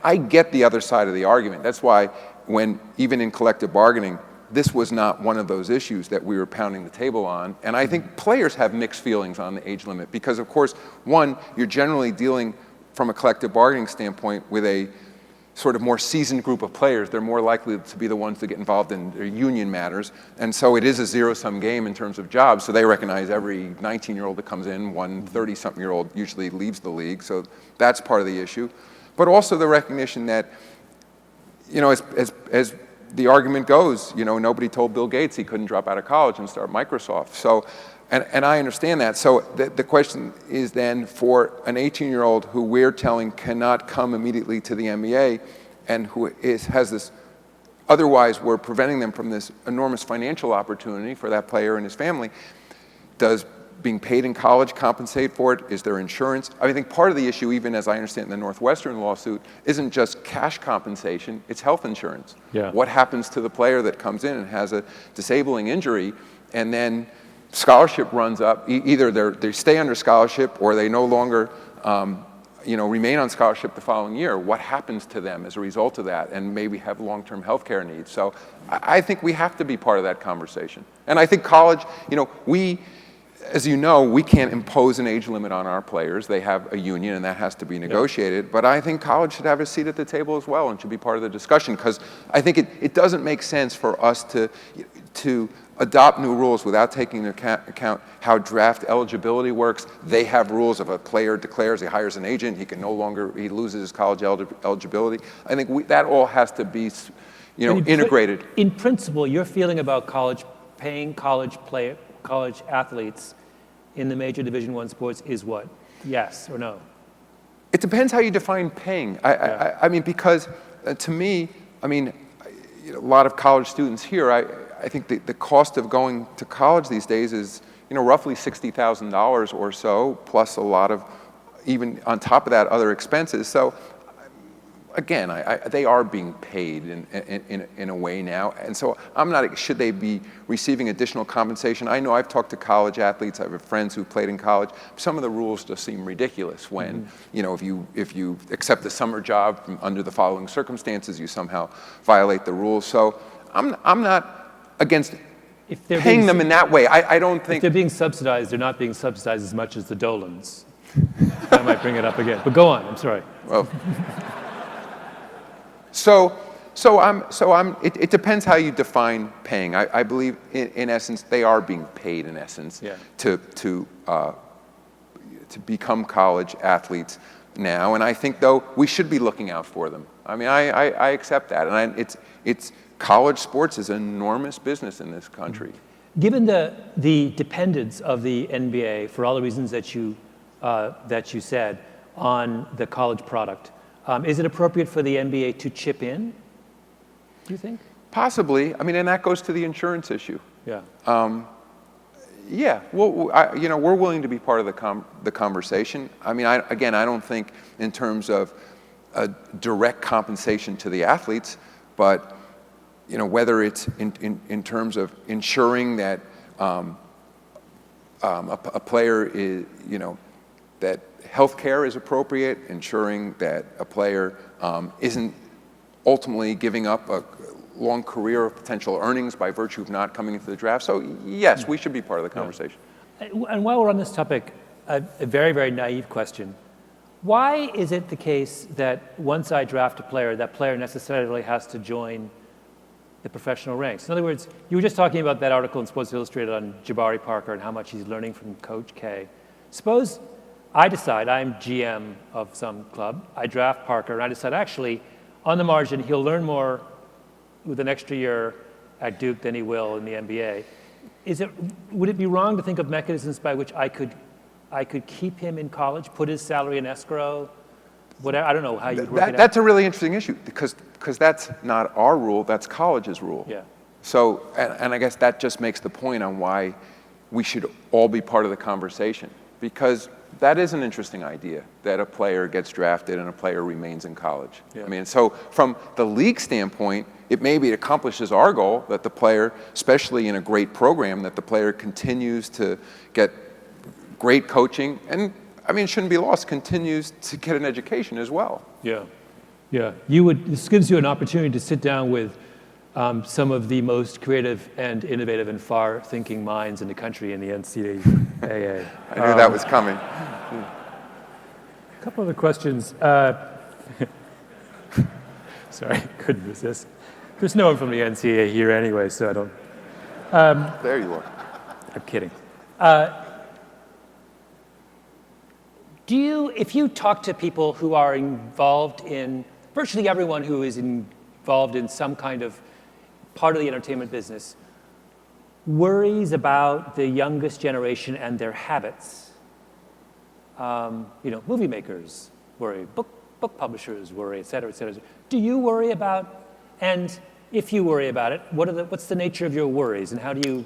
I get the other side of the argument. That's why when, even in collective bargaining, this was not one of those issues that we were pounding the table on. And I think players have mixed feelings on the age limit because, of course, one, you're generally dealing from a collective bargaining standpoint with a sort of more seasoned group of players, they're more likely to be the ones to get involved in their union matters. And so it is a zero-sum game in terms of jobs. So they recognize every 19-year-old that comes in, one 30-something-year-old usually leaves the league. So that's part of the issue. But also the recognition that, as the argument goes, nobody told Bill Gates he couldn't drop out of college and start Microsoft. So, and I understand that. So the question is then for an 18-year-old who we're telling cannot come immediately to the NBA and who has this, otherwise we're preventing them from this enormous financial opportunity for that player and his family. Does being paid in college compensate for it? Is there insurance? I think part of the issue, even as I understand the Northwestern lawsuit, isn't just cash compensation, it's health insurance. Yeah. What happens to the player that comes in and has a disabling injury and then scholarship runs up, either they stay under scholarship or they no longer remain on scholarship the following year. What happens to them as a result of that, and maybe have long-term health care needs? So I think we have to be part of that conversation. And I think college, as you know, we can't impose an age limit on our players. They have a union, and that has to be negotiated. Yeah. But I think college should have a seat at the table as well and should be part of the discussion, because I think it doesn't make sense for us to adopt new rules without taking into account how draft eligibility works. They have rules. If a player declares he hires an agent, he loses his college eligibility. I think that all has to be integrated. In principle, your feeling about paying college athletes in the major Division I sports is what? Yes or no? It depends how you define paying. I mean, because to me, a lot of college students here, I think the cost of going to college these days is, roughly $60,000 or so, plus a lot of, even on top of that, other expenses. So again, they are being paid in a way now. And so should they be receiving additional compensation? I know I've talked to college athletes. I have friends who played in college. Some of the rules just seem ridiculous when, if you accept a summer job under the following circumstances, you somehow violate the rules. So I'm not against paying them in that way. I don't think... If they're being subsidized, they're not being subsidized as much as the Dolans. I might bring it up again. But go on, I'm sorry. Well... It depends how you define paying. I believe, in essence, they are being paid, in essence, to become college athletes now. And I think, though, we should be looking out for them. I mean, I accept that. And it's college sports is an enormous business in this country. Given the dependence of the NBA, for all the reasons that you said, on the college product, is it appropriate for the NBA to chip in, do you think? Possibly. And that goes to the insurance issue. Yeah. Yeah. Well, we're willing to be part of the conversation. I don't think in terms of a direct compensation to the athletes, but whether it's in terms of ensuring that a player is, that health care is appropriate, ensuring that a player isn't ultimately giving up a long career of potential earnings by virtue of not coming into the draft. So yes, we should be part of the conversation. And while we're on this topic, a very, very naive question. Why is it the case that once I draft a player, that player necessarily has to join the professional ranks? In other words, you were just talking about that article in Sports Illustrated on Jabari Parker and how much he's learning from Coach K. Suppose I decide I'm GM of some club, I draft Parker, and I decide actually, on the margin, he'll learn more with an extra year at Duke than he will in the NBA. Would it be wrong to think of mechanisms by which I could keep him in college, put his salary in escrow, whatever? I don't know how you'd work it out. That's a really interesting issue because that's not our rule, that's college's rule. Yeah. So, and I guess that just makes the point on why we should all be part of the conversation, because that is an interesting idea, that a player gets drafted and a player remains in college. Yeah. So from the league standpoint, it maybe accomplishes our goal that the player, especially in a great program, that the player continues to get great coaching, and it shouldn't be lost, continues to get an education as well. Yeah, yeah. This gives you an opportunity to sit down with some of the most creative and innovative and far-thinking minds in the country in the NCAA. I knew that was coming. A couple other questions. Sorry, couldn't resist. There's no one from the NCAA here anyway, so I don't. There you are. I'm kidding. If you talk to people who are involved in, virtually everyone who is involved in some kind of part of the entertainment business, worries about the youngest generation and their habits. Movie makers worry, book publishers worry, et cetera, et cetera. Do you worry about, and if you worry about it, what's the nature of your worries, and how do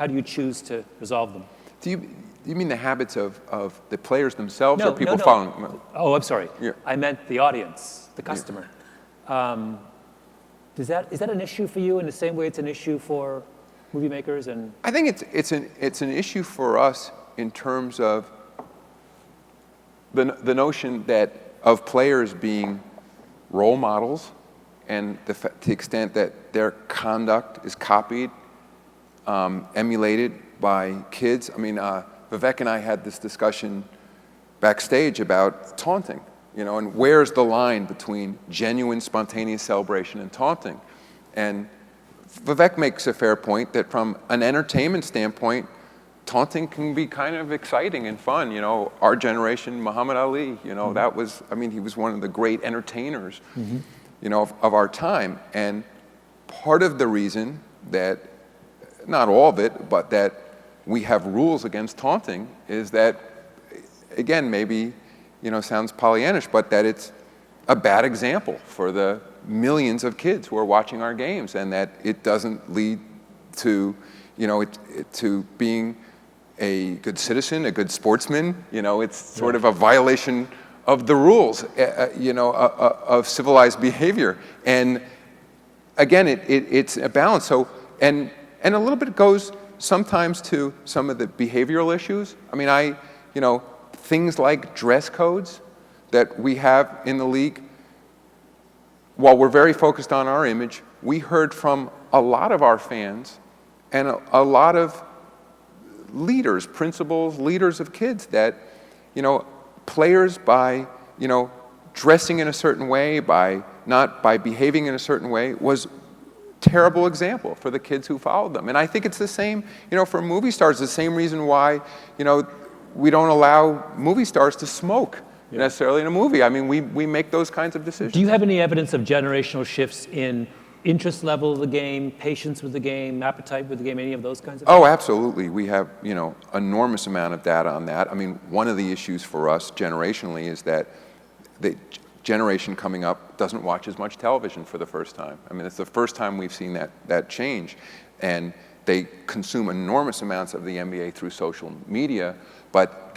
you choose to resolve them? Do you mean the habits of the players themselves, No, or people no. following? Oh, I'm sorry. Yeah. I meant the audience, the customer. Is that an issue for you in the same way it's an issue for movie makers? And I think it's an issue for us in terms of the notion of players being role models, and to the extent that their conduct is copied, emulated by kids. I mean, Vivek and I had this discussion backstage about taunting, and where's the line between genuine, spontaneous celebration and taunting? And Vivek makes a fair point that from an entertainment standpoint, taunting can be kind of exciting and fun. Our generation, Muhammad Ali, that was, he was one of the great entertainers, of our time. And part of the reason that, not all of it, but that we have rules against taunting is that, again, maybe, sounds Pollyannish, but that it's a bad example for the millions of kids who are watching our games, and that it doesn't lead to, to being a good citizen, a good sportsman. It's sort of a violation of the rules, of civilized behavior. And again, it's a balance. So, and a little bit goes sometimes to some of the behavioral issues. Things like dress codes that we have in the league. While we're very focused on our image, we heard from a lot of our fans and a lot of leaders, principals, leaders of kids that, players by, dressing in a certain way, by behaving in a certain way was terrible example for the kids who followed them. And I think it's the same, for movie stars, the same reason why, we don't allow movie stars to smoke necessarily in a movie. We make those kinds of decisions. Do you have any evidence of generational shifts in interest level of the game, patience with the game, appetite with the game, any of those kinds of things? Oh, absolutely. We have, enormous amount of data on that. One of the issues for us generationally is that the generation coming up doesn't watch as much television for the first time. It's the first time we've seen that change. And they consume enormous amounts of the NBA through social media, but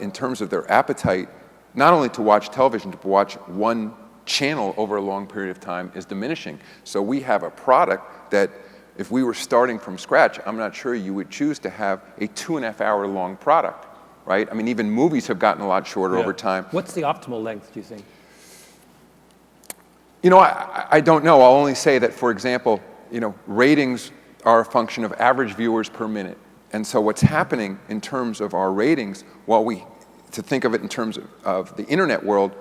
in terms of their appetite, not only to watch television, to watch one channel over a long period of time is diminishing. So we have a product that if we were starting from scratch, I'm not sure you would choose to have a 2.5 hour long product, right? Even movies have gotten a lot shorter over time. What's the optimal length, do you think? I don't know. I'll only say that, for example, ratings are a function of average viewers per minute. And so what's happening in terms of our ratings, to think of it in terms of the internet world,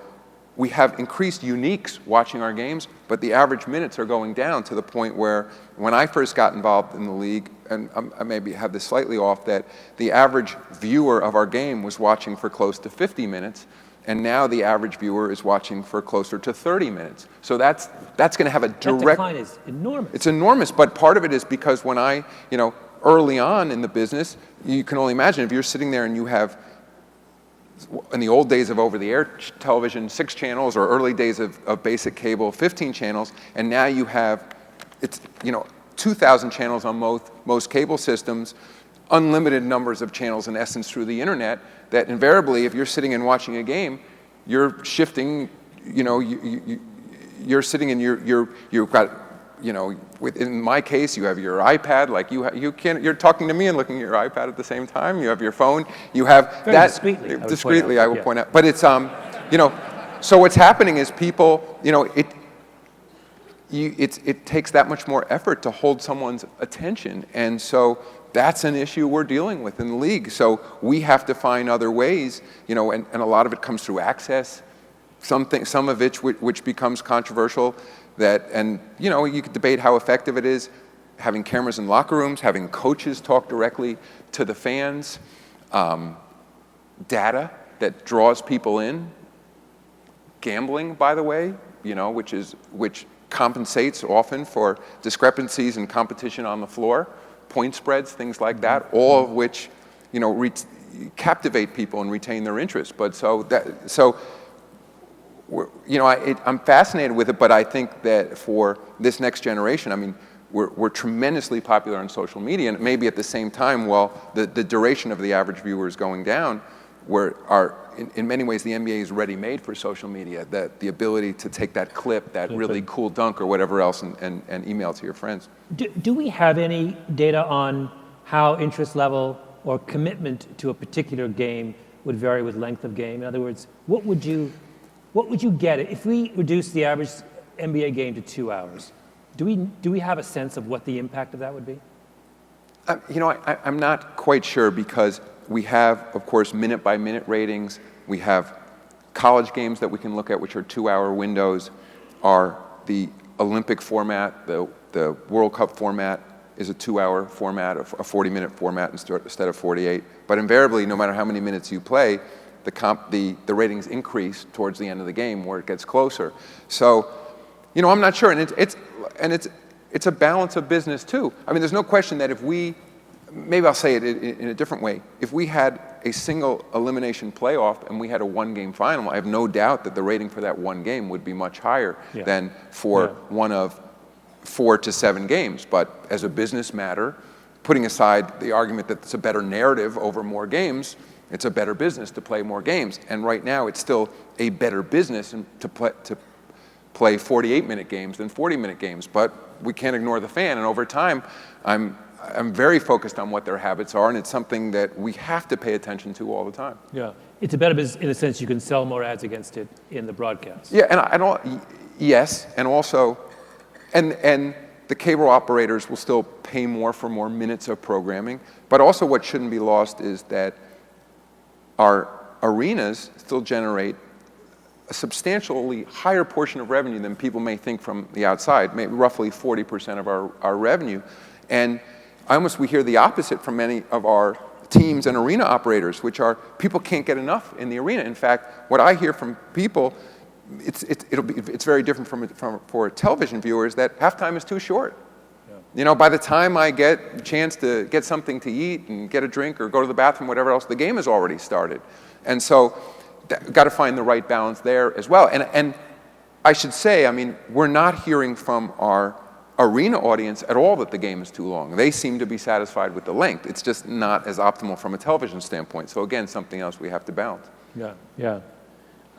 we have increased uniques watching our games, but the average minutes are going down to the point where when I first got involved in the league, and I maybe have this slightly off, that the average viewer of our game was watching for close to 50 minutes, and now the average viewer is watching for closer to 30 minutes. So that's going to have a direct... That decline is enormous. It's enormous, but part of it is because when early on in the business, you can only imagine if you're sitting there and you have, in the old days of over-the-air television, 6 channels, or early days of basic cable, 15 channels, and now you have, 2,000 channels on most cable systems, unlimited numbers of channels in essence through the internet, that invariably, if you're sitting and watching a game, you're shifting, you're sitting and you've got, in my case, you have your iPad, like you're talking to me and looking at your iPad at the same time. You have your phone. You have very that discreetly. I will point out. But it's so what's happening is people, it takes that much more effort to hold someone's attention, and so that's an issue we're dealing with in the league. So we have to find other ways, and a lot of it comes through access some of which becomes controversial. And you could debate how effective it is, having cameras in locker rooms, having coaches talk directly to the fans, data that draws people in, gambling, by the way, which compensates often for discrepancies in competition on the floor, point spreads, things like that, all of which, captivate people and retain their interest. But I'm fascinated with it, but I think that for this next generation, I mean, we're tremendously popular on social media, and maybe at the same time, while the duration of the average viewer is going down, in many ways, the NBA is ready-made for social media, that the ability to take that clip, that really cool dunk or whatever else, and email it to your friends. Do we have any data on how interest level or commitment to a particular game would vary with length of game? In other words, what would you get if we reduce the average NBA game to 2 hours? Do we have a sense of what the impact of that would be? I'm not quite sure, because we have, of course, minute-by-minute ratings. We have college games that we can look at, which are 2-hour windows. The Olympic format, the World Cup format is a 2-hour format, a 40-minute format instead of 48. But invariably, no matter how many minutes you play, the ratings increase towards the end of the game where it gets closer. So, I'm not sure, and it's a balance of business too. I mean, there's no question that maybe I'll say it in a different way. If we had a single elimination playoff and we had a one-game final, I have no doubt that the rating for that one game would be much higher than for one of 4 to 7 games. But as a business matter, putting aside the argument that it's a better narrative over more games, it's a better business to play more games. And right now, it's still a better business to play 48-minute games than 40-minute games. But we can't ignore the fan. And over time, I'm very focused on what their habits are, and it's something that we have to pay attention to all the time. Yeah, it's a better business in a sense. You can sell more ads against it in the broadcast. Yeah, yes, and also, and the cable operators will still pay more for more minutes of programming. But also, what shouldn't be lost is that our arenas still generate a substantially higher portion of revenue than people may think from the outside, maybe roughly 40% of our revenue. And we hear the opposite from many of our teams and arena operators, which are people can't get enough in the arena. In fact, what I hear from people, it's very different for television viewers, that halftime is too short. Yeah. By the time I get a chance to get something to eat and get a drink or go to the bathroom, whatever else, the game has already started. And so, got to find the right balance there as well. And I should say, I mean, we're not hearing from our arena audience at all that the game is too long. They seem to be satisfied with the length. It's just not as optimal from a television standpoint. So again, something else we have to balance. Yeah.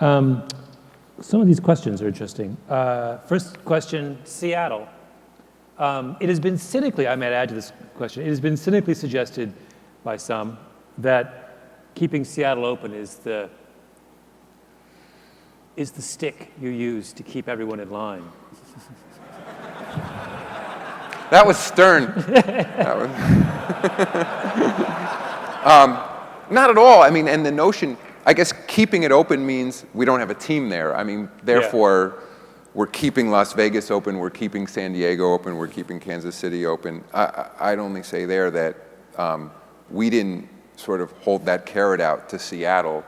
Some of these questions are interesting. First question, Seattle. It has been cynically, I might add to this question, it has been cynically suggested by some that keeping Seattle open is the stick you use to keep everyone in line. That was stern. Not at all. I mean, and the notion, I guess keeping it open means we don't have a team there. I mean, therefore, we're keeping Las Vegas open, we're keeping San Diego open, we're keeping Kansas City open. I'd only say there that we didn't sort of hold that carrot out to Seattle.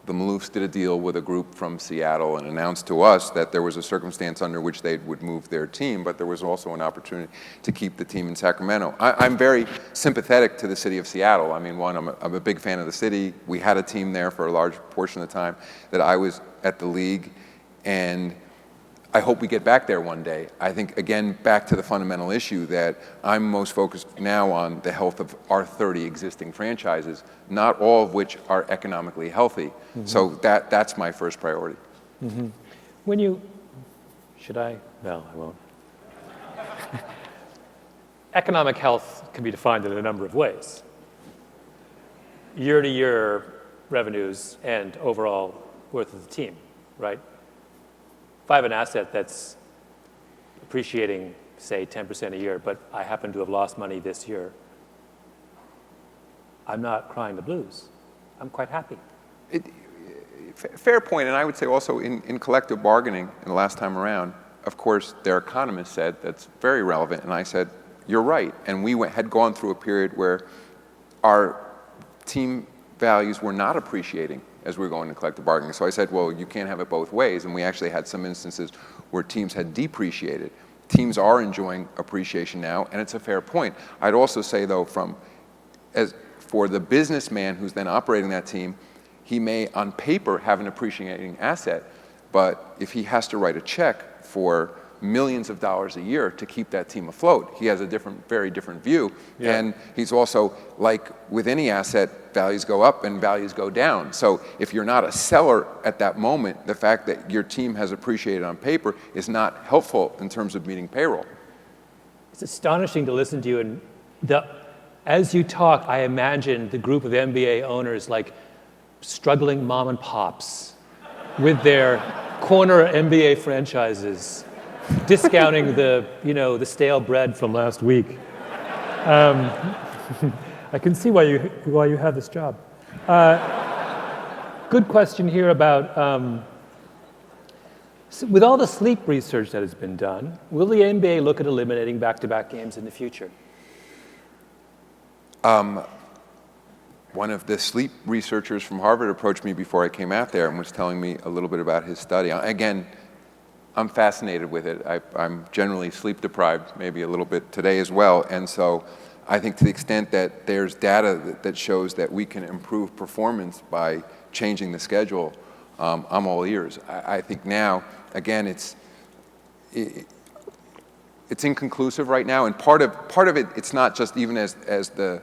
The Maloofs did a deal with a group from Seattle and announced to us that there was a circumstance under which they would move their team, but there was also an opportunity to keep the team in Sacramento. I'm very sympathetic to the city of Seattle. I mean, I'm a big fan of the city. We had a team there for a large portion of the time that I was at the league, and I hope we get back there one day. I think, again, back to the fundamental issue that I'm most focused now on the health of our 30 existing franchises, not all of which are economically healthy. Mm-hmm. So that's my first priority. Mm-hmm. Should I? No, I won't. Economic health can be defined in a number of ways. Year-to-year revenues and overall worth of the team, right? If I have an asset that's appreciating, say, 10% a year, but I happen to have lost money this year, I'm not crying the blues. I'm quite happy. Fair point, and I would say also in collective bargaining in the last time around, of course, their economist said that's very relevant, and I said, you're right. And we had gone through a period where our team values were not appreciating as we were going to collective bargaining. So I said, well, you can't have it both ways, and we actually had some instances where teams had depreciated. Teams are enjoying appreciation now, and it's a fair point. I'd also say, though, for the businessman who's then operating that team, he may, on paper, have an appreciating asset, but if he has to write a check for millions of dollars a year to keep that team afloat, he has a very different view. Yeah. And he's also, like with any asset, values go up and values go down. So if you're not a seller at that moment, the fact that your team has appreciated on paper is not helpful in terms of meeting payroll. It's astonishing to listen to you, and as you talk, I imagine the group of NBA owners like struggling mom and pops with their corner NBA franchises, discounting the stale bread from last week. I can see why you have this job. Good question here about with all the sleep research that has been done, will the NBA look at eliminating back-to-back games in the future? One of the sleep researchers from Harvard approached me before I came out there and was telling me a little bit about his study. Again, I'm fascinated with it. I'm generally sleep deprived, maybe a little bit today as well. And so I think to the extent that there's data that shows that we can improve performance by changing the schedule, I'm all ears. I think now, again, it's inconclusive right now. And part of it, it's not just even as the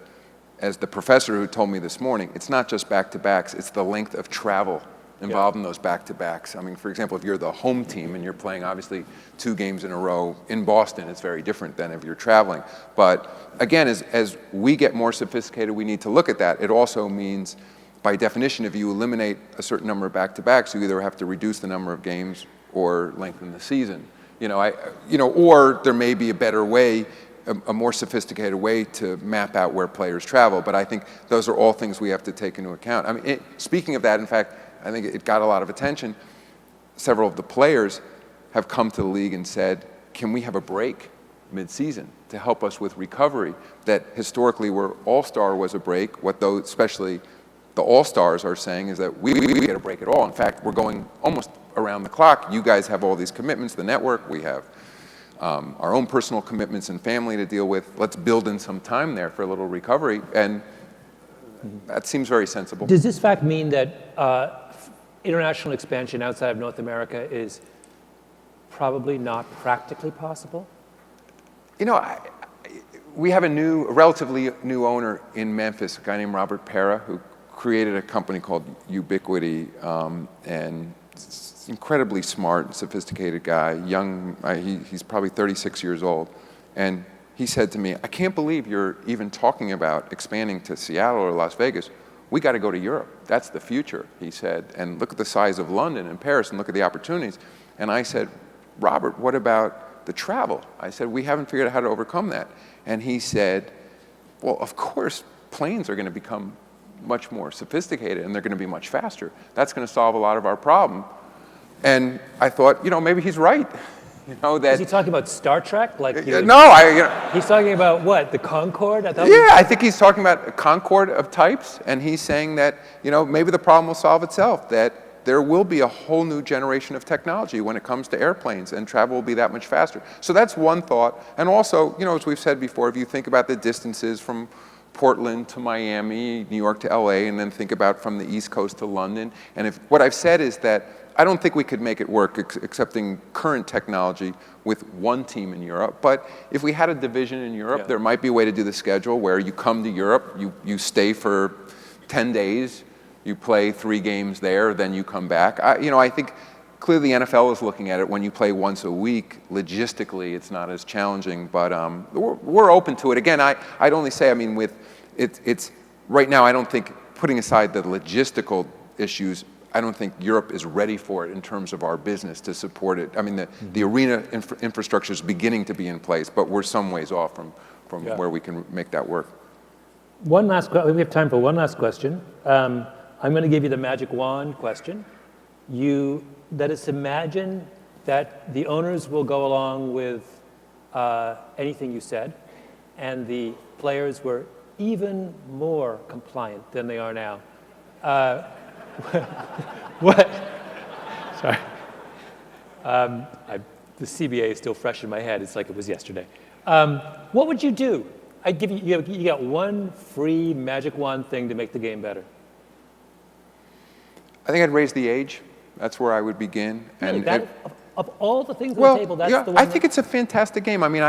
professor who told me this morning, it's not just back-to-backs, it's the length of travel involved in those back-to-backs. I mean, for example, if you're the home team and you're playing obviously 2 games in a row in Boston, it's very different than if you're traveling. But again, as we get more sophisticated, we need to look at that. It also means, by definition, if you eliminate a certain number of back-to-backs, you either have to reduce the number of games or lengthen the season. Or there may be a better way, a more sophisticated way to map out where players travel. But I think those are all things we have to take into account. I mean, speaking of that, in fact, I think it got a lot of attention. Several of the players have come to the league and said, can we have a break mid-season to help us with recovery? That historically where All-Star was a break, what those, especially the All-Stars are saying is that we get a break at all. In fact, we're going almost around the clock. You guys have all these commitments, the network, we have our own personal commitments and family to deal with. Let's build in some time there for a little recovery, and that seems very sensible. Does this fact mean that international expansion outside of North America is probably not practically possible? We have a relatively new owner in Memphis, a guy named Robert Pera, who created a company called Ubiquity, and incredibly smart and sophisticated guy, young, he's probably 36 years old. And he said to me, I can't believe you're even talking about expanding to Seattle or Las Vegas. We got to go to Europe. That's the future, he said. And look at the size of London and Paris and look at the opportunities. And I said, Robert, what about the travel? I said, we haven't figured out how to overcome that. And he said, well, of course, planes are going to become much more sophisticated and they're going to be much faster. That's going to solve a lot of our problem. And I thought, maybe he's right. Is he talking about Star Trek? No, he's talking about what? The Concorde? I think he's talking about a Concorde of types, and he's saying that, maybe the problem will solve itself, that there will be a whole new generation of technology when it comes to airplanes, and travel will be that much faster. So that's one thought. And also, as we've said before, if you think about the distances from Portland to Miami, New York to LA, and then think about from the East Coast to London, and what I've said is that I don't think we could make it work accepting current technology with one team in Europe. But if we had a division in Europe, there might be a way to do the schedule where you come to Europe, you stay for 10 days, you play 3 games there, then you come back. I think clearly the NFL is looking at it. When you play once a week, logistically, it's not as challenging. But we're open to it. Again, I'd only say, it's right now, I don't think, putting aside the logistical issues, I don't think Europe is ready for it in terms of our business to support it. I mean, the arena infrastructure is beginning to be in place, but we're some ways off from where we can make that work. We have time for one last question. I'm going to give you the magic wand question. that it's imagined that the owners will go along with anything you said, and the players were even more compliant than they are now. What? Sorry. The CBA is still fresh in my head. It's like it was yesterday. What would you do? I'd give you got one free magic wand thing to make the game better. I think I'd raise the age. That's where I would begin. Really, And of all the things on the table, that's the one. I think it's a fantastic game. I mean,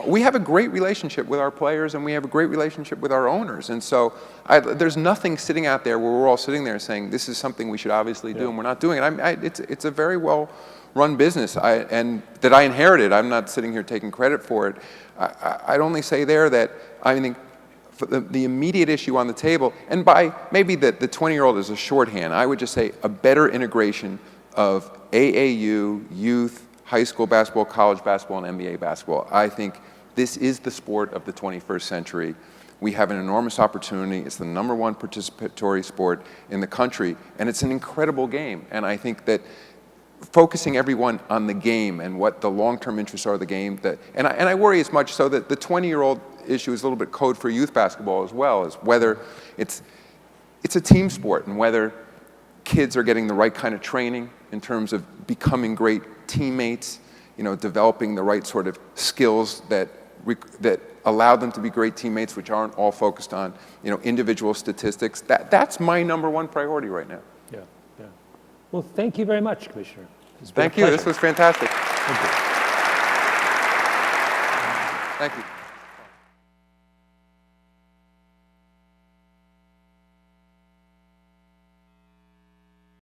we have a great relationship with our players, and we have a great relationship with our owners. And so there's nothing sitting out there where we're all sitting there saying, this is something we should obviously do, and we're not doing it. It's a very well-run business, and that I inherited. I'm not sitting here taking credit for it. I'd only say there that I think for the immediate issue on the table, and by maybe the 20-year-old is a shorthand, I would just say a better integration of AAU, youth, high school basketball, college basketball, and NBA basketball. I think this is the sport of the 21st century. We have an enormous opportunity. It's the #1 participatory sport in the country, and it's an incredible game. And I think that focusing everyone on the game and what the long-term interests are of the game, and I worry as much so that the 20-year-old issue is a little bit code for youth basketball as well, as whether it's a team sport and whether kids are getting the right kind of training in terms of becoming great teammates, developing the right sort of skills that allow them to be great teammates, which aren't all focused on, individual statistics. That's my #1 priority right now. Yeah. Well, thank you very much, Commissioner. Thank you. This was fantastic. Thank you. Thank you.